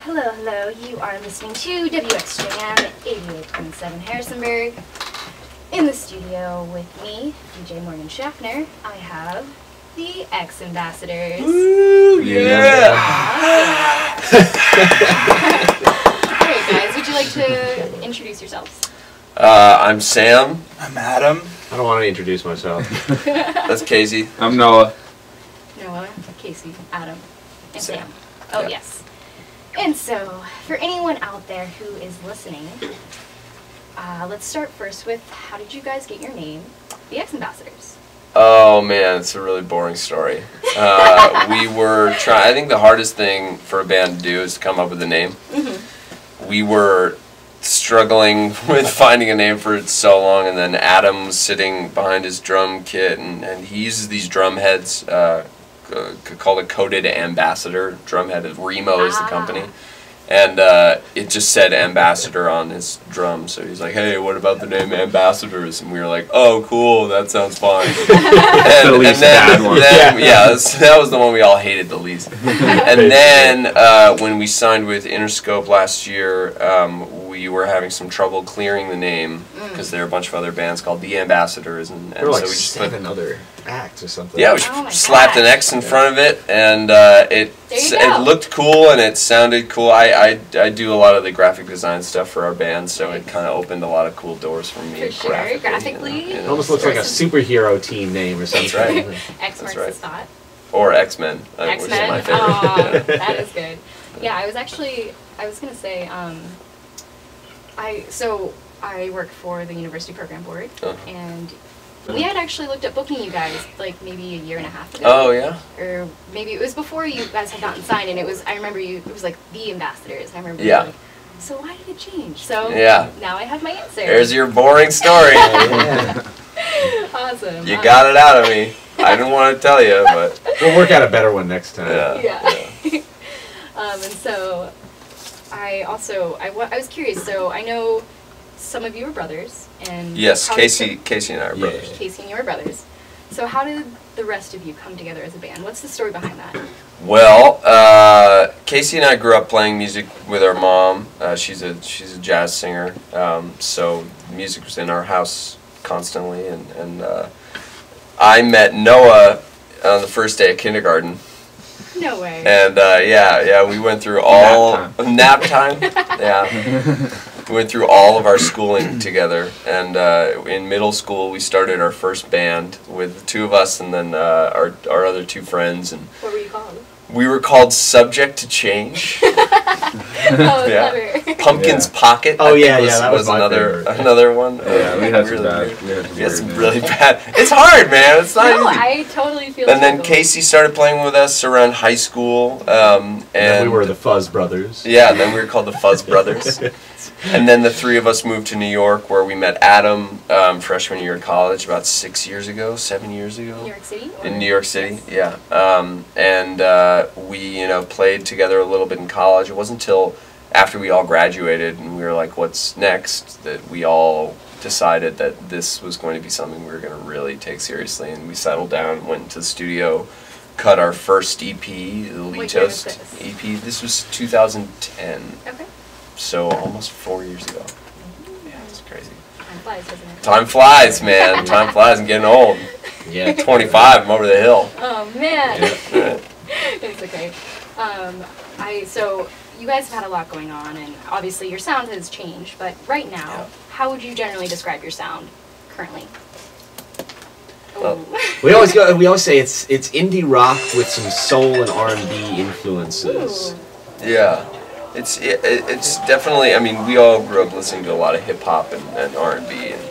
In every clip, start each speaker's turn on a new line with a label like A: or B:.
A: Hello, hello. You are listening to WXJM 88.7 Harrisonburg. In the studio with me, DJ Morgan Schaffner, I have the X Ambassadors.
B: Woo, yeah!
A: Alright guys, would you like to introduce yourselves?
B: I'm Sam.
C: I'm Adam.
D: I don't want to introduce myself.
B: That's Casey.
C: I'm Noah.
A: Noah, Casey, Adam, and
B: Sam.
A: Sam. Oh
B: Yeah.
A: yes. And so, for anyone out there who is listening, let's start first with, how did you guys get your name, the X Ambassadors?
B: Oh man, it's a really boring story. We were trying. I think the hardest thing for a band to do is to come up with a name. We were struggling with finding a name for it so long, and then Adam was sitting behind his drum kit, and he uses these drum heads. Called a Coded Ambassador. Drumhead is Remo is the company, and it just said Ambassador on his drum. So he's like, "Hey, what about the name Ambassadors?" And we were like, "Oh, cool, that sounds fine." and then that was the one we all hated the least. And then when we signed with Interscope last year, we were having some trouble clearing the name because there are a bunch of other bands called the Ambassadors, and
D: There were like
B: so we just put
D: other acts or something.
B: Yeah, we slapped an X in front of it, and it looked cool and it sounded cool. I do a lot of the graphic design stuff for our band, so it kind of opened a lot of cool doors for me.
A: For sure, graphically.
D: It almost looks like a superhero team name or something.
B: That's right.
A: X marks the spot.
B: Or X-Men, which is
A: X-Men?
B: my favorite.
A: Oh, that is good. Yeah, I was going to say, I work for the University Program Board, and we had actually looked at booking you guys like maybe a year and a half ago.
B: Oh yeah.
A: Or maybe it was before you guys had gotten signed, and I remember it was like the Ambassadors. I remember like, so why did it change? So now I have my answer.
B: There's your boring story.
A: Awesome.
B: You got it out of me. I didn't want to tell you, but
D: we'll work out a better one next time.
A: Yeah. And so I was curious. So I know some of you are brothers, and
B: yes, Casey and I are brothers.
A: Casey and you are brothers. So how did the rest of you come together as a band? What's the story behind that?
B: Well, Casey and I grew up playing music with our mom. She's a jazz singer, so music was in our house constantly, and I met Noah on the first day of kindergarten.
A: No way.
B: And we went through all nap time. Yeah. We went through all of our schooling together, and in middle school we started our first band with the two of us, and then our other two friends. And
A: what were you called?
B: We were called Subject to Change.
A: Clever.
B: Pumpkin's Pocket.
D: Oh
B: that was another one.
C: Yeah, we had some bad.
B: We had some really bad. It's hard, man. It's not easy.
A: I totally feel.
B: And then Casey started playing with us around high school, and
D: then we were the Fuzz Brothers.
B: Yeah, then we were called the Fuzz Brothers. And then the three of us moved to New York, where we met Adam freshman year of college about 7 years ago.
A: New York City?
B: In New York City, yeah. And we, played together a little bit in college. It wasn't until after we all graduated and we were like, what's next, that we all decided that this was going to be something we were going to really take seriously. And we settled down, went into the studio, cut our first EP, the Litos EP. This was 2010. Okay. So almost 4 years ago. Yeah, it's crazy.
A: Time flies, doesn't it?
B: Time flies, man. Time flies. I'm getting old.
D: Yeah.
B: 25. I'm over the hill.
A: Oh man.
B: Yeah.
A: It's okay. So you guys have had a lot going on, and obviously your sound has changed. But right now, how would you generally describe your sound currently?
B: Well,
D: we always say it's indie rock with some soul and R&B influences.
A: Ooh.
B: Yeah. It's definitely, I mean, we all grew up listening to a lot of hip-hop and R&B, and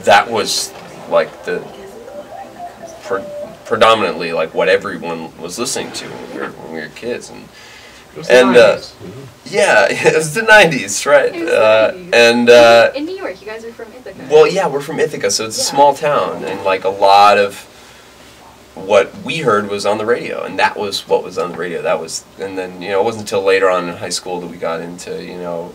B: that was like predominantly like what everyone was listening to when we were kids. And
D: it was the 90s.
B: Yeah, it was the 90s, right?
A: It was the 90s. In New York, you guys are from Ithaca.
B: Well, yeah, we're from Ithaca, so it's a small town, and like a lot of what we heard was on the radio, and that was what was on the radio. And then it wasn't until later on in high school that we got into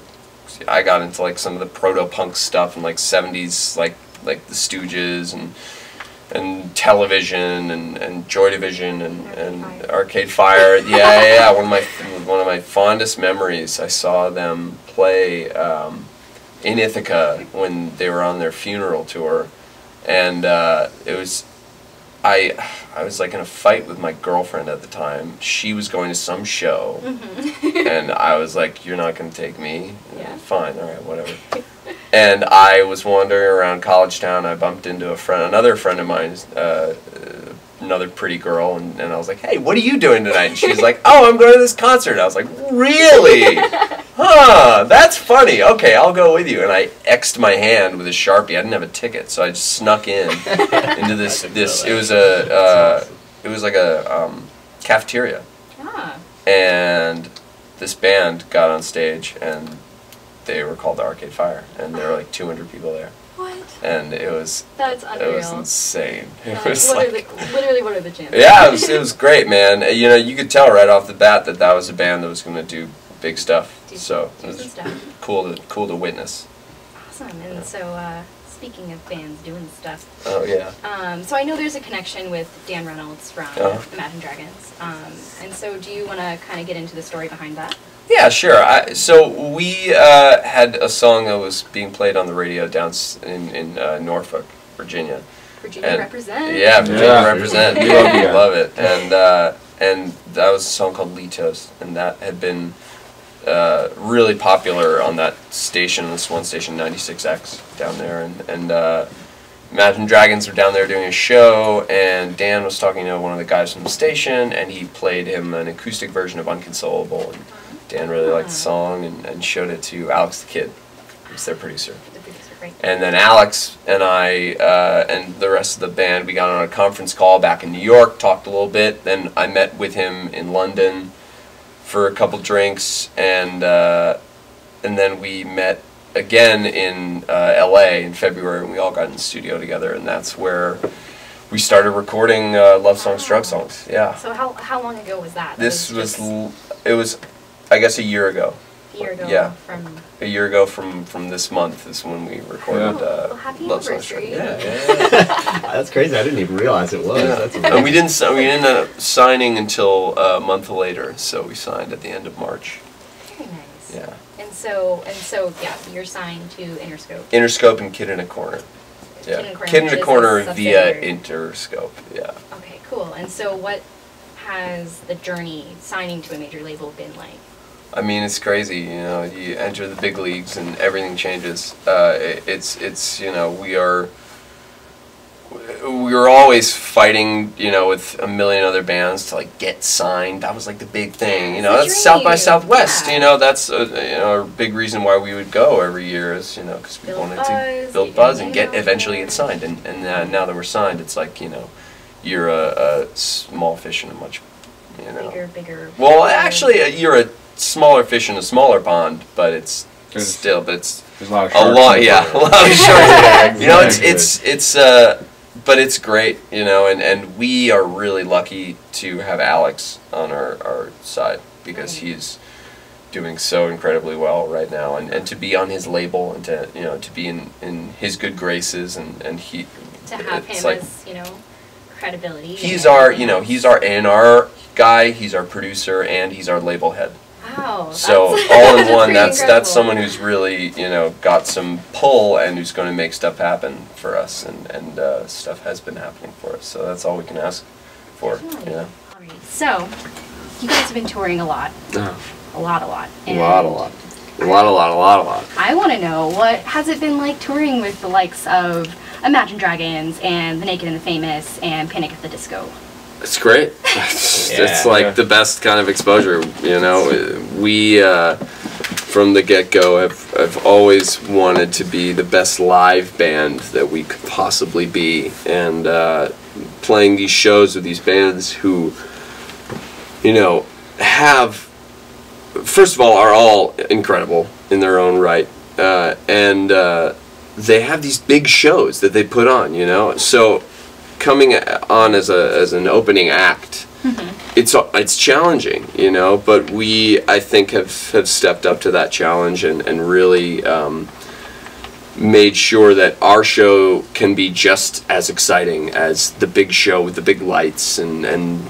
B: I got into like some of the proto-punk stuff and like 70s, like the Stooges and Television and Joy Division and Arcade Fire. Yeah, one of my one of my fondest memories. I saw them play in Ithaca when they were on their funeral tour, and it was I was like in a fight with my girlfriend at the time. She was going to some show, and I was like, "You're not going to take me?
A: Yeah.
B: Fine, all right, whatever." And I was wandering around College Town. I bumped into another friend of mine, another pretty girl, and I was like, "Hey, what are you doing tonight?" And she's like, "Oh, I'm going to this concert." I was like, "Really? Huh, that's funny. Okay, I'll go with you." And I X'd my hand with a Sharpie. I didn't have a ticket, so I just snuck into this. It was like a cafeteria, and this band got on stage, and they were called the Arcade Fire, and there were like 200 people there.
A: What?
B: And
A: That's unreal.
B: It was insane. It
A: was
B: was
A: literally, what are the chances?
B: yeah, it was great, man. You know, you could tell right off the bat that was a band that was going to do big stuff. So it was cool to witness.
A: Awesome. And so, speaking of bands doing stuff.
B: Oh yeah.
A: So I know there's a connection with Dan Reynolds from Imagine Dragons. And so do you want to kind of get into the story behind that?
B: Yeah, sure. So we had a song that was being played on the radio down in Norfolk, Virginia.
A: Virginia represent.
B: Yeah, Virginia represent. We love it. And that was a song called Litos, and that had been really popular on that station, this one station, 96X down there, and Imagine Dragons were down there doing a show, and Dan was talking to one of the guys from the station, and he played him an acoustic version of Unconsolable, and Dan really liked the song and showed it to Alex the Kid, who's their producer.
A: Right.
B: And then Alex and I and the rest of the band, we got on a conference call back in New York, talked a little bit, then I met with him in London for a couple drinks, and then we met again in LA in February, and we all got in the studio together, and that's where we started recording Love Songs, Drug Songs. Yeah.
A: So how long ago was that?
B: It was I guess a year ago.
A: A year ago.
B: Yeah.
A: From
B: a year ago from this month is when we recorded
A: well, happy
B: Love Songs.
A: anniversary.
B: Yeah.
D: That's crazy. I didn't even realize it was.
B: Yeah.
D: That's
B: And we didn't end up signing until a month later, so we signed at the end of March.
A: Very nice.
B: Yeah.
A: And so yeah, you're signed to Interscope.
B: Interscope and Kid in a Corner. Yeah. Kid in a Corner via Interscope. Yeah.
A: Okay, cool. And so what has the journey signing to a major label been like?
B: I mean, it's crazy, you know, you enter the big leagues and everything changes. It's you know, we were always fighting, you know, with a million other bands to like get signed. That was like the big thing, you know. That's South by Southwest, you know. That's you know, a big reason why we would go every year is, you know, because we wanted to build buzz and eventually get signed. And now that we're signed, it's like, you know, you're a small fish in a much, you know,
A: bigger.
B: Well, actually, you're a smaller fish in a smaller pond, but it's still, but it's
C: there's a lot of sharks.
B: A lot of sharks.
D: Yeah,
B: you know, it's but it's great, you know, and we are really lucky to have Alex on our side because he's doing so incredibly well right now, and to be on his label and to, you know, to be in his good graces and he
A: to have him
B: like,
A: as, you know, credibility.
B: He's our, you know, he's our A&R guy, he's our producer, and he's our label head.
A: Wow.
B: So all in one, that's someone who's really, you know, got some pull and who's going to make stuff happen for us, and stuff has been happening for us. So that's all we can ask for, you know.
A: All right. So you guys have been touring a lot. A lot.
D: A lot.
A: I want to know, what has it been like touring with the likes of Imagine Dragons and The Naked and the Famous and Panic at the Disco?
E: It's great. It's like the best kind of exposure, you know. We, from the get-go, have always wanted to be the best live band that we could possibly be, and playing these shows with these bands who, you know, have, first of all, are all incredible in their own right, and they have these big shows that they put on, you know. So coming on as an opening act, it's challenging, you know, but we, I think, have stepped up to that challenge and really made sure that our show can be just as exciting as the big show with the big lights and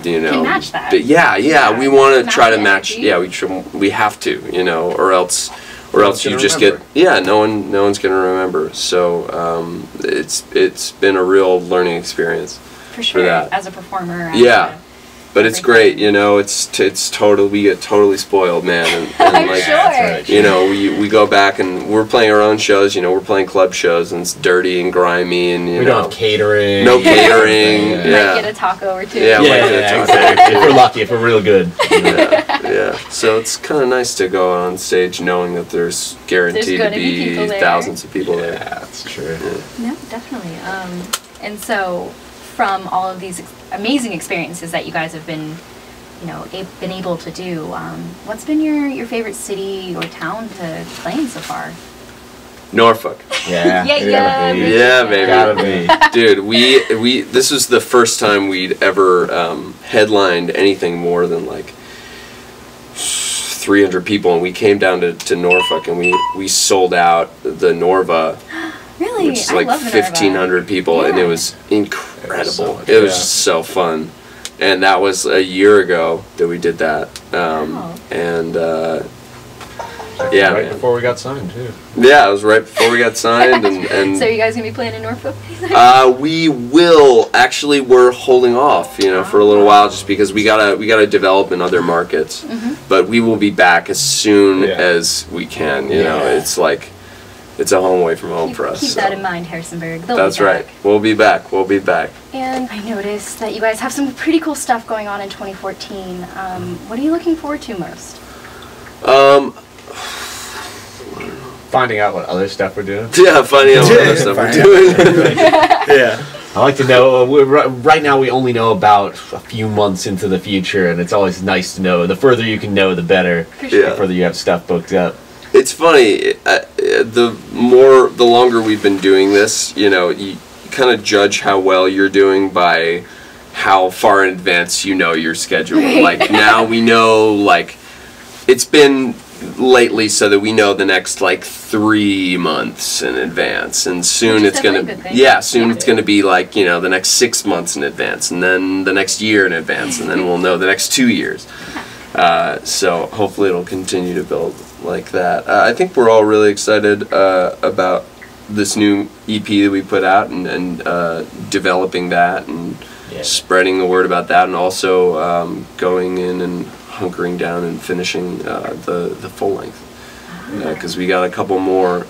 E: you know.
A: Can match that.
E: But yeah, we want to try to
A: the
E: match.
A: energy.
E: Yeah, we have to, you know, or else you
C: gonna
E: just
C: remember.
E: get no one's gonna remember. So it's been a real learning experience.
A: For sure,
E: that.
A: as a performer.
E: Yeah. But it's great, you know. It's total. We get totally spoiled, man. And
A: I'm
E: like,
A: sure.
E: you know, we go back and we're playing our own shows. You know, we're playing club shows and it's dirty and grimy and you
D: We
E: know,
D: don't have catering.
E: no catering.
D: Yeah.
A: Might get
E: Yeah,
A: a taco or two.
E: Yeah,
D: Yeah,
E: might get a taco.
D: exactly. If we're lucky, if we're real good.
E: yeah. So it's kind of nice to go on stage knowing that there's guaranteed to
A: gonna be
E: be
A: people there.
E: thousands of people
D: Yeah,
E: there.
D: that's true.
A: No, definitely. And so, from all of these amazing experiences that you guys have been, you know, been able to do, what's been your favorite city or town to play in so far?
E: Norfolk.
D: Yeah.
A: Yeah,
E: Yeah, baby.
D: Gotta be.
E: Dude, we this was the first time we'd ever headlined anything more than like 300 people, and we came down to Norfolk and we sold out the Norva,
A: Really?
E: which is
A: I
E: like
A: love the Norva.
E: 1,500 people, and it
A: Yeah.
E: was incredible.
C: so much
E: It was
C: fun.
E: just so fun, and that was a year ago that we did that.
A: Wow.
E: And yeah,
D: Right
E: man.
D: before we got signed, too.
E: Yeah, it was right before we got signed, and
A: So are you guys gonna be playing in Norfolk?
E: we will actually. We're holding off, you know, for a little while, just because we gotta develop in other markets.
A: Mm-hmm.
E: But we will be back as soon
C: Yeah.
E: as we can. You know, it's like it's a home away from home for us.
A: Keep
E: so.
A: that in mind, Harrisonburg. They'll
E: That's
A: be back.
E: right. We'll be back. We'll be back.
A: And I noticed that you guys have some pretty cool stuff going on in 2014. What are you looking forward to most?
D: Finding out what other stuff we're doing.
E: Yeah, finding out what other stuff we're doing.
C: Yeah.
D: I like to know, right now we only know about a few months into the future, and it's always nice to know. The further you can know, the better.
A: For sure.
E: Yeah.
D: The further you have stuff booked up.
E: It's funny. The longer we've been doing this, you know, you kind of judge how well you're doing by how far in advance you know your schedule. Like now we know, like it's been lately so that we know the next like 3 months in advance, and soon
A: Which is
E: it's gonna
A: definitely a good thing.
E: it's gonna be like, you know, the next 6 months in advance, and then the next year in advance, and then we'll know the next 2 years. So hopefully it'll continue to build like that. I think we're all really excited about this new EP that we put out, and developing that and spreading the word about that, and also going in and hunkering down and finishing the full length, because we got a couple more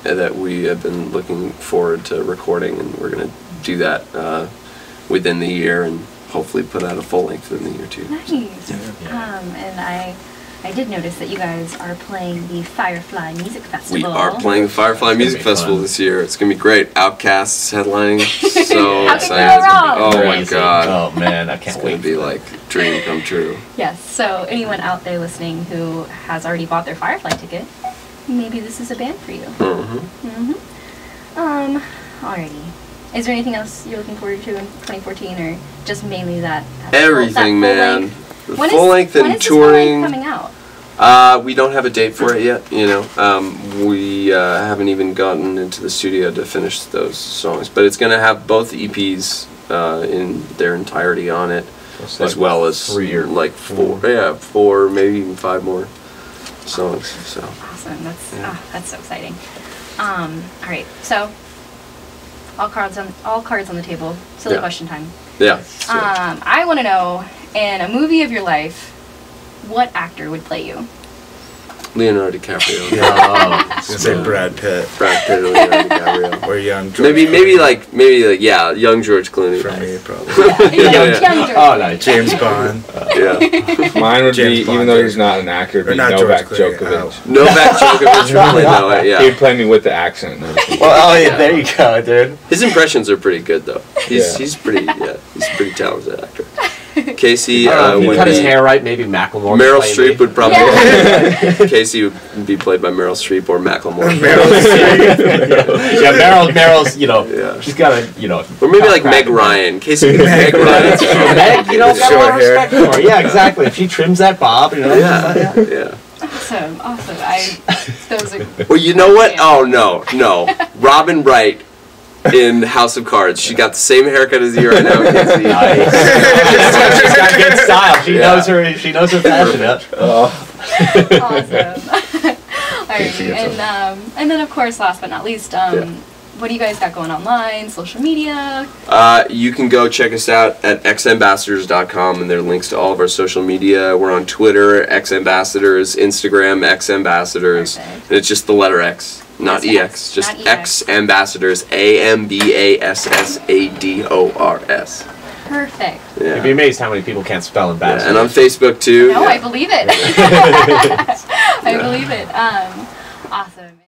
E: that we have been looking forward to recording, and we're gonna do that within the year, and hopefully put out a full length within the year too.
A: Nice. And I did notice that you guys are playing the Firefly Music Festival.
E: We are playing the Firefly Music
D: be
E: Festival
D: fun.
E: this year. It's gonna be great. Outcasts headlining. So
A: How can you go
E: excited.
A: wrong?
E: Oh my
D: Crazy.
E: god.
D: Oh man, I
E: It's
D: can't
E: gonna
D: wait.
E: be like dream come true.
A: Yes, so anyone out there listening who has already bought their Firefly ticket, maybe this is a band for you.
E: Mm-hmm.
A: Alrighty. Is there anything else you're looking forward to in 2014, or just mainly that
E: Everything,
A: that full
E: man.
A: length?
E: The
A: When
E: full
A: is-
E: length
A: when
E: and
A: is this full length
E: touring.
A: coming out?
E: We don't have a date for it yet. You know, we haven't even gotten into the studio to finish those songs. But it's gonna have both EPs in their entirety on it,
D: It's
E: as
D: like
E: well as
D: 3 or
E: like four, maybe even 5 more songs. So.
A: Awesome. That's so exciting. All right. So all cards on the table. Silly
E: Yeah.
A: question time.
E: Yeah.
A: I want to know, in a movie of your life, what actor would play you?
E: Leonardo DiCaprio.
D: Oh,
C: I was gonna say Brad Pitt
E: Brad Pitt or Leonardo DiCaprio.
C: or young George
E: Maybe
C: Clooney
E: like yeah, young George Clooney.
C: for me probably.
A: Young George.
D: Oh, nice.
C: James Bond.
E: Yeah.
F: Mine would
C: James
F: be,
C: Bond,
F: even though
C: or-
F: he's not an actor, it'd
C: or
F: be
C: not
F: Novak
C: George Clooney,
F: Djokovic.
E: Novak Djokovic really know it,
F: He'd
E: yeah.
F: play me with the accent and everything.
D: Well, oh, yeah, there you go, dude.
E: His impressions are pretty good though. He's
F: Yeah.
E: he's a pretty talented actor. Casey
D: If he
E: would
D: cut his
E: be
D: hair right, maybe Macklemore.
E: Meryl
D: play
E: Streep
D: me.
E: would probably Casey would be played by Meryl Streep or Macklemore.
D: Yeah, Meryl's, you know,
E: Yeah.
D: she's got to, you know.
E: Or maybe like
D: crack
E: Meg
D: it.
E: Ryan. Casey could be Meg Ryan.
D: Meg, you know, got a lot of
C: Short hair.
D: respect for her. Yeah, exactly. If she trims that bob, you know.
E: Yeah, yeah.
A: Awesome. Those are.
E: Well, you know what? Oh no. Robin Wright in House of Cards. She got the same haircut as you right now. Can't see.
D: Nice. She's got good style. She
E: Yeah.
D: knows her. She knows her fashion.
A: Awesome. Alrighty, and then of course, last but not least, what do you guys got going online? Social media?
E: You can go check us out at xambassadors.com, and there are links to all of our social media. We're on Twitter, xambassadors, Instagram, xambassadors,
A: Perfect.
E: and it's just the letter X, not
A: Just
E: EX, just
A: not EX.
E: xambassadors, AMBASSADORS.
A: Perfect.
E: Yeah.
D: You'd be amazed how many people can't spell
E: Yeah,
D: ambassador.
E: and on Facebook too.
A: No,
E: Yeah.
A: I believe it. I believe it. Awesome.